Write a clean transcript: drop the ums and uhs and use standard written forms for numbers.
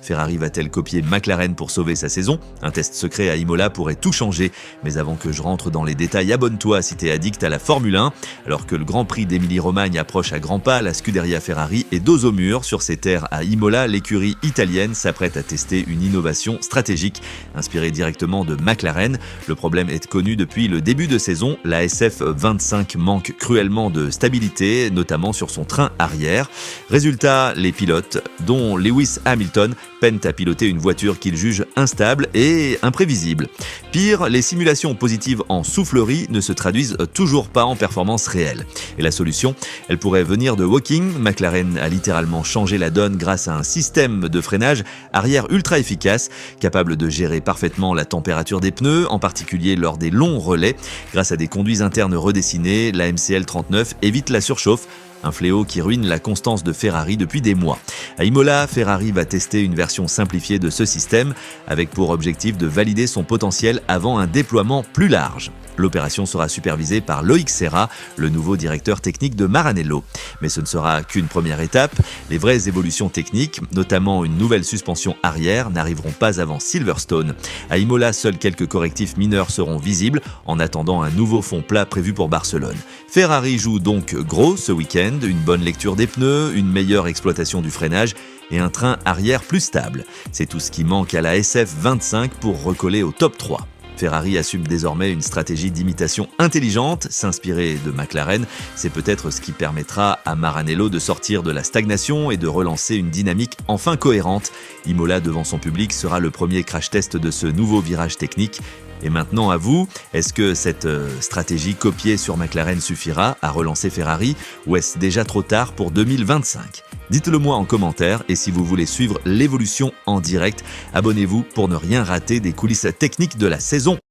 Ferrari va-t-elle copier McLaren pour sauver sa saison? Un test secret à Imola pourrait tout changer. Mais avant que je rentre dans les détails, abonne-toi si t'es addict à la Formule 1. Alors que le Grand Prix d'Émilie-Romagne approche à grands pas, la Scuderia Ferrari est dos au mur. Sur ses terres à Imola, l'écurie italienne s'apprête à tester une innovation stratégique inspirée directement de McLaren. Le problème est connu depuis le début de saison. La SF25 manque cruellement de stabilité, notamment sur son train arrière. Résultat, les pilotes, dont Lewis Hamilton, peinent à piloter une voiture qu'ils jugent instable et imprévisible. Pire, les simulations positives en soufflerie ne se traduisent toujours pas en performance réelle. Et la solution, elle pourrait venir de Woking. McLaren a littéralement changé la donne grâce à un système de freinage arrière ultra efficace, capable de gérer parfaitement la température des pneus, en particulier lors des longs relais. Grâce à des conduits internes redessinés, la MCL 39 évite la surchauffe, un fléau qui ruine la constance de Ferrari depuis des mois. À Imola, Ferrari va tester une version simplifiée de ce système, avec pour objectif de valider son potentiel avant un déploiement plus large. L'opération sera supervisée par Loïc Serra, le nouveau directeur technique de Maranello. Mais ce ne sera qu'une première étape. Les vraies évolutions techniques, notamment une nouvelle suspension arrière, n'arriveront pas avant Silverstone. À Imola, seuls quelques correctifs mineurs seront visibles, en attendant un nouveau fond plat prévu pour Barcelone. Ferrari joue donc gros ce week-end, une bonne lecture des pneus, une meilleure exploitation du freinage et un train arrière plus stable. C'est tout ce qui manque à la SF25 pour recoller au top 3. Ferrari assume désormais une stratégie d'imitation intelligente, s'inspirer de McLaren. C'est peut-être ce qui permettra à Maranello de sortir de la stagnation et de relancer une dynamique enfin cohérente. Imola devant son public sera le premier crash test de ce nouveau virage technique. Et maintenant à vous, est-ce que cette stratégie copiée sur McLaren suffira à relancer Ferrari ou est-ce déjà trop tard pour 2025 ? Dites-le moi en commentaire et si vous voulez suivre l'évolution en direct, abonnez-vous pour ne rien rater des coulisses techniques de la saison.